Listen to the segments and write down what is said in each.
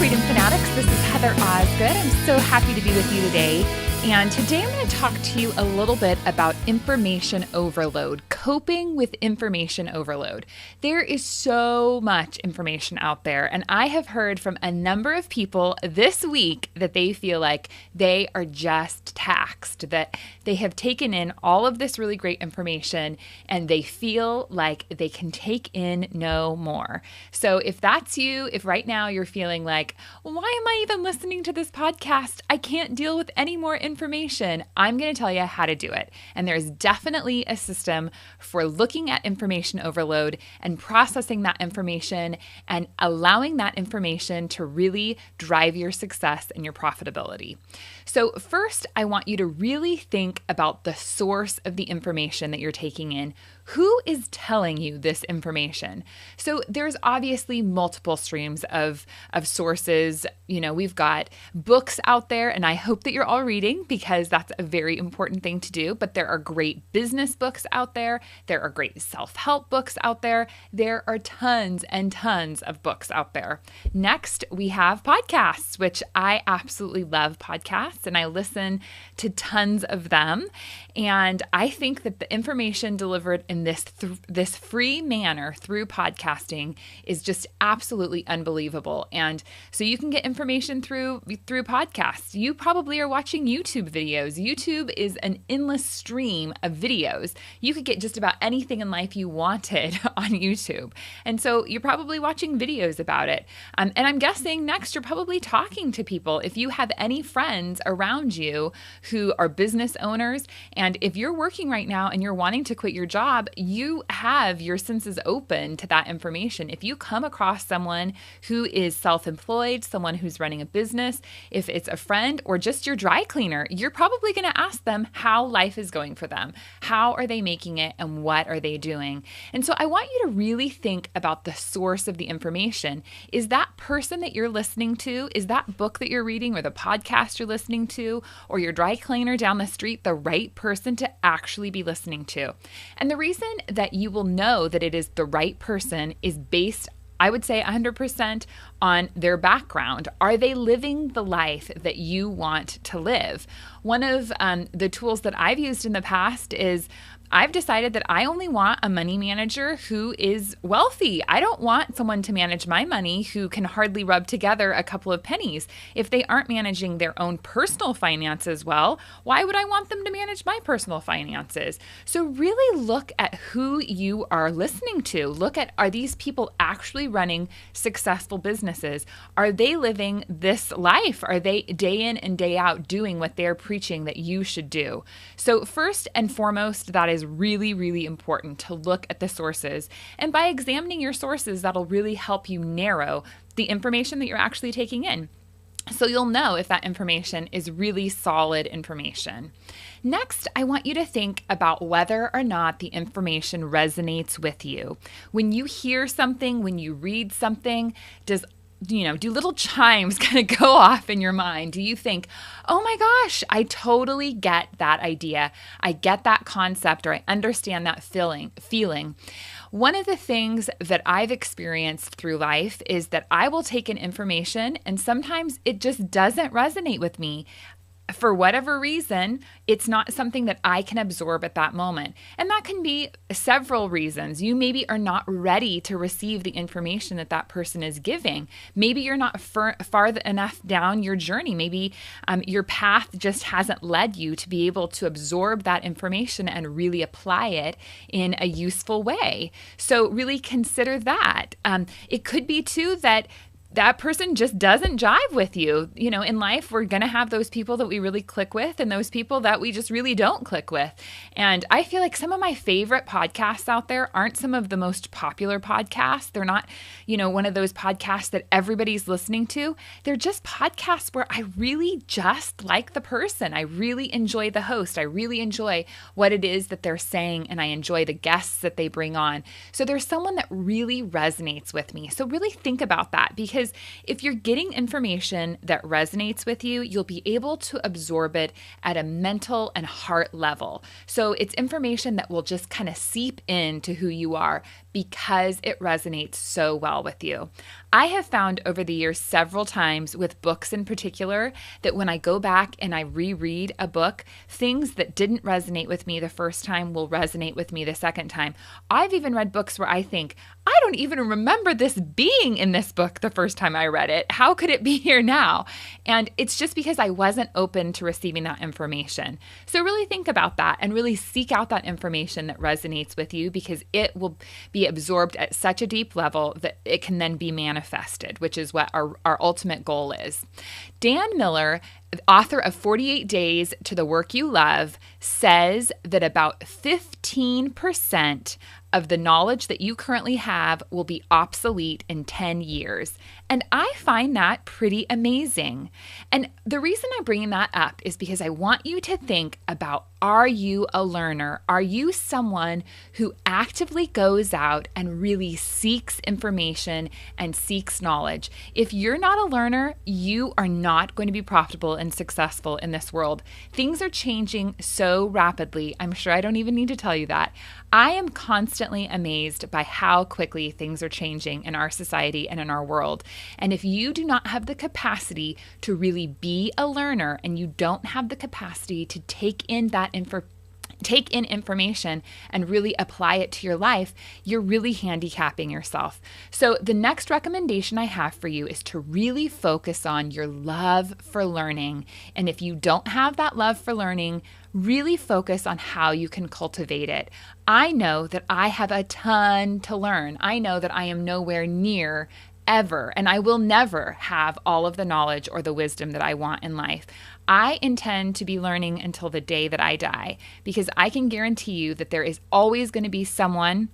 Freedom Fanatics. This is Heather Osgood. I'm so happy to be with you today. And today I'm going to talk to you a little bit about information overload, coping with information overload. There is so much information out there, and I have heard from a number of people this week that they feel like they are just taxed, that they have taken in all of this really great information and they feel like they can take in no more. So if that's you, if right now you're feeling like, why am I even listening to this podcast? I can't deal with any more information. I'm going to tell you how to do it. And there's definitely a system for looking at information overload and processing that information and allowing that information to really drive your success and your profitability. So first, I want you to really think about the source of the information that you're taking in. Who is telling you this information? So there's obviously multiple streams of sources. You know, we've got books out there, and I hope that you're all reading because that's a very important thing to do. But there are great business books out there. There are great self-help books out there. There are tons and tons of books out there. Next, we have podcasts, which I absolutely love podcasts, and I listen to tons of them. And I think that the information delivered in this free manner through podcasting is just absolutely unbelievable. And so you can get information through podcasts. You probably are watching YouTube videos. YouTube is an endless stream of videos. You could get just about anything in life you wanted on YouTube. And so you're probably watching videos about it. And I'm guessing next you're probably talking to people. If you have any friends around you who are business owners, and if you're working right now and you're wanting to quit your job, you have your senses open to that information. If you come across someone who is self-employed, someone who's running a business, if it's a friend or just your dry cleaner, you're probably going to ask them how life is going for them. How are they making it and what are they doing? And so I want you to really think about the source of the information. Is that person that you're listening to, is that book that you're reading or the podcast you're listening to or your dry cleaner down the street the right person to actually be listening to? And the reason that you will know that it is the right person is based, I would say 100% on their background. Are they living the life that you want to live? One of the tools that I've used in the past is I've decided that I only want a money manager who is wealthy. I don't want someone to manage my money who can hardly rub together a couple of pennies. If they aren't managing their own personal finances well, why would I want them to manage my personal finances? So really look at who you are listening to. Look at, are these people actually running successful businesses? Are they living this life? Are they day in and day out doing what they're preaching that you should do? So first and foremost, that is really, really important to look at the sources. And by examining your sources, that'll really help you narrow the information that you're actually taking in. So you'll know if that information is really solid information. Next, I want you to think about whether or not the information resonates with you. When you hear something, when you read something, do little chimes kind of go off in your mind? Do you think, oh my gosh, I totally get that idea. I get that concept, or I understand that feeling. One of the things that I've experienced through life is that I will take in information and sometimes it just doesn't resonate with me. For whatever reason, it's not something that I can absorb at that moment. And that can be several reasons. You maybe are not ready to receive the information that that person is giving. Maybe you're not far enough down your journey. Maybe your path just hasn't led you to be able to absorb that information and really apply it in a useful way. So really consider that. It could be too that person just doesn't jive with you. You know, in life, we're going to have those people that we really click with and those people that we just really don't click with. And I feel like some of my favorite podcasts out there aren't some of the most popular podcasts. They're not, one of those podcasts that everybody's listening to. They're just podcasts where I really just like the person. I really enjoy the host. I really enjoy what it is that they're saying, and I enjoy the guests that they bring on. So there's someone that really resonates with me. So really think about that, because because if you're getting information that resonates with you, you'll be able to absorb it at a mental and heart level. So it's information that will just kind of seep into who you are because it resonates so well with you. I have found over the years several times with books in particular that when I go back and I reread a book, things that didn't resonate with me the first time will resonate with me the second time. I've even read books where I think, I don't even remember this being in this book the first time I read it. How could it be here now? And it's just because I wasn't open to receiving that information. So really think about that and really seek out that information that resonates with you, because it will be absorbed at such a deep level that it can then be manifested, which is what our ultimate goal is. Dan Miller, author of 48 Days to the Work You Love, says that about 15% of the knowledge that you currently have will be obsolete in 10 years. And I find that pretty amazing. And the reason I'm bringing that up is because I want you to think about, are you a learner? Are you someone who actively goes out and really seeks information and seeks knowledge? If you're not a learner, you are not going to be profitable and successful in this world. Things are changing so rapidly. I'm sure I don't even need to tell you that. I am constantly amazed by how quickly things are changing in our society and in our world. And if you do not have the capacity to really be a learner, and you don't have the capacity to take in information and really apply it to your life, you're really handicapping yourself. So the next recommendation I have for you is to really focus on your love for learning. And if you don't have that love for learning, really focus on how you can cultivate it. I know that I have a ton to learn. I know that I am nowhere near ever, and I will never have all of the knowledge or the wisdom that I want in life. I intend to be learning until the day that I die, because I can guarantee you that there is always going to be someone,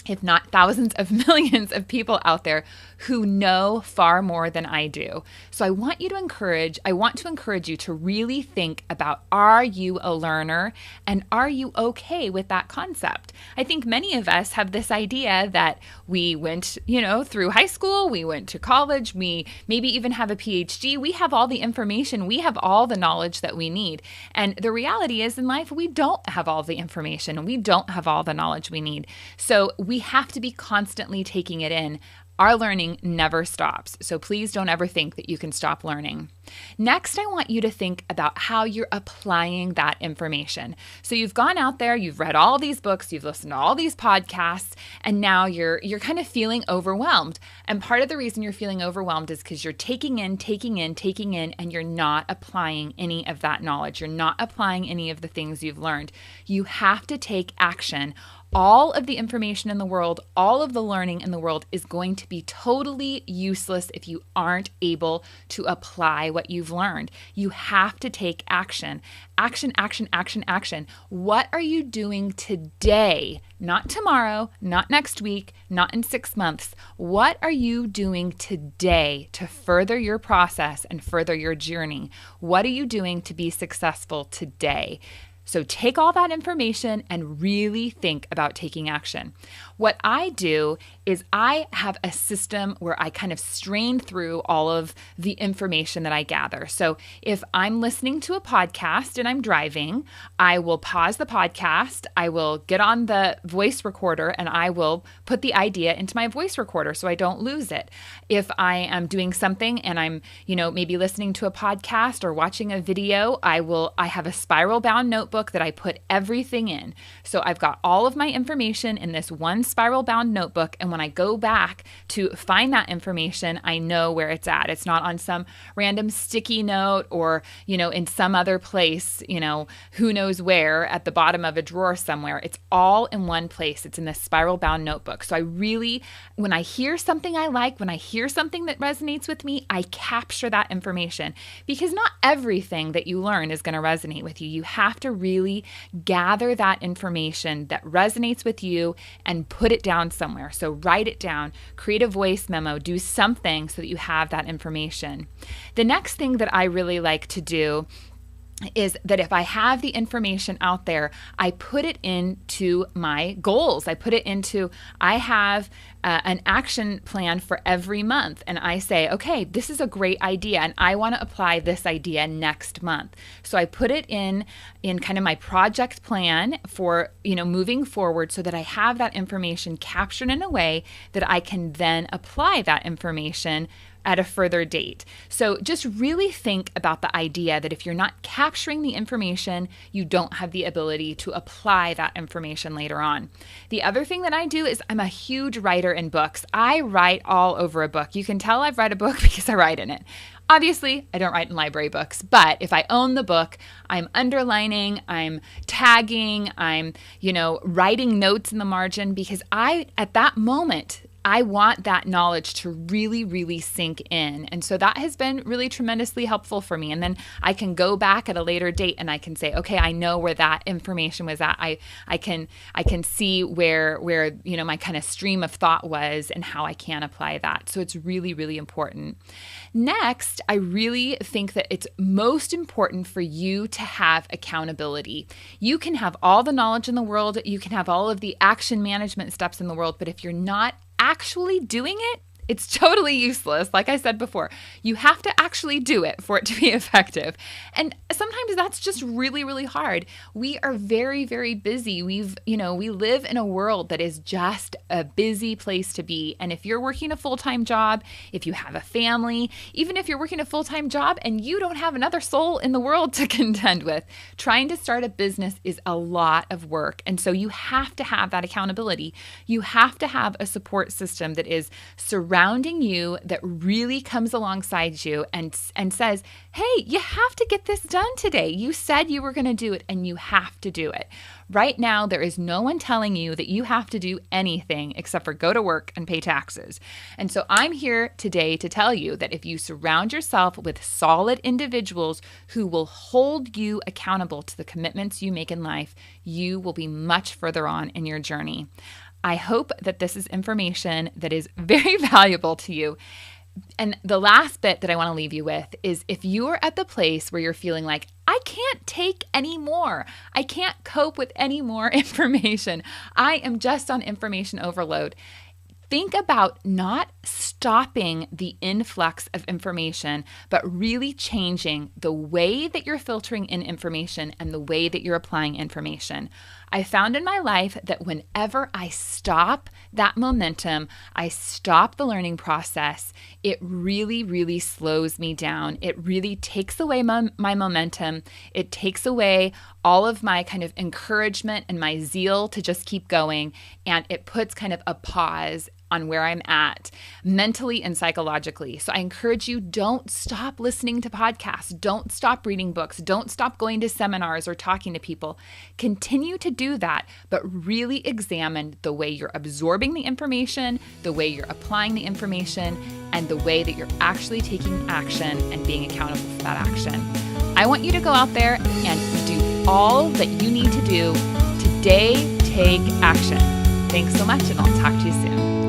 if not thousands of millions of people out there, who know far more than I do. So I want to encourage you to really think about, are you a learner, and are you okay with that concept? I think many of us have this idea that we went, through high school, we went to college, we maybe even have a PhD, we have all the information, we have all the knowledge that we need. And the reality is, in life, we don't have all the information, and we don't have all the knowledge we need. So we have to be constantly taking it in. Our learning never stops, so please don't ever think that you can stop learning. Next, I want you to think about how you're applying that information. So you've gone out there, you've read all these books, you've listened to all these podcasts, and now you're kind of feeling overwhelmed. And part of the reason you're feeling overwhelmed is because you're taking in, and you're not applying any of that knowledge. You're not applying any of the things you've learned. You have to take action. All of the information in the world, all of the learning in the world is going to be totally useless if you aren't able to apply what you've learned. You have to take action. Action, action, action, action. What are you doing today? Not tomorrow, not next week, not in 6 months. What are you doing today to further your process and further your journey? What are you doing to be successful today? So take all that information and really think about taking action. What I do is I have a system where I kind of strain through all of the information that I gather. So if I'm listening to a podcast and I'm driving, I will pause the podcast, I will get on the voice recorder, and I will put the idea into my voice recorder so I don't lose it. If I am doing something and I'm, maybe listening to a podcast or watching a video, I have a spiral bound notebook that I put everything in. So I've got all of my information in this one spiral bound notebook, and when I go back to find that information, I know where it's at. It's not on some random sticky note or, in some other place, who knows where, at the bottom of a drawer somewhere. It's all in one place. It's in this spiral bound notebook. So when I hear something I like, when I hear something that resonates with me, I capture that information, because not everything that you learn is going to resonate with you. You have to really gather that information that resonates with you and put it down somewhere. So write it down, create a voice memo, do something so that you have that information. The next thing that I really like to do is that if I have the information out there, I put it into my goals. I have an action plan for every month. And I say, okay, this is a great idea and I want to apply this idea next month. So I put it in kind of my project plan for, moving forward so that I have that information captured in a way that I can then apply that information at a further date. So just really think about the idea that if you're not capturing the information, you don't have the ability to apply that information later on. The other thing that I do is I'm a huge writer in books. I write all over a book. You can tell I've read a book because I write in it. Obviously, I don't write in library books, but if I own the book, I'm underlining, I'm tagging, I'm, writing notes in the margin because at that moment, I want that knowledge to really, really sink in. And so that has been really tremendously helpful for me. And then I can go back at a later date and I can say, okay, I know where that information was at. I can see where my kind of stream of thought was and how I can apply that. So it's really, really important. Next, I really think that it's most important for you to have accountability. You can have all the knowledge in the world, you can have all of the action management steps in the world, but if you're not actually doing it, it's totally useless. Like I said before, you have to actually do it for it to be effective. And sometimes that's just really, really hard. We are very, very busy. We live in a world that is just a busy place to be. And if you're working a full-time job, if you have a family, even if you're working a full-time job and you don't have another soul in the world to contend with, trying to start a business is a lot of work. And so you have to have that accountability. You have to have a support system that is surrounding you, that really comes alongside you and says, hey, you have to get this done today. You said you were going to do it and you have to do it. Right now, there is no one telling you that you have to do anything except for go to work and pay taxes. And so I'm here today to tell you that if you surround yourself with solid individuals who will hold you accountable to the commitments you make in life, you will be much further on in your journey. I hope that this is information that is very valuable to you. And the last bit that I want to leave you with is if you're at the place where you're feeling like, I can't take any more, I can't cope with any more information, I am just on information overload. Think about not stopping the influx of information, but really changing the way that you're filtering in information and the way that you're applying information. I found in my life that whenever I stop that momentum, I stop the learning process, it really, really slows me down. It really takes away my momentum. It takes away all of my kind of encouragement and my zeal to just keep going. And it puts kind of a pause on where I'm at mentally and psychologically. So I encourage you, don't stop listening to podcasts. Don't stop reading books. Don't stop going to seminars or talking to people. Continue to do that, but really examine the way you're absorbing the information, the way you're applying the information, and the way that you're actually taking action and being accountable for that action. I want you to go out there and do all that you need to do today. Take action. Thanks so much, and I'll talk to you soon.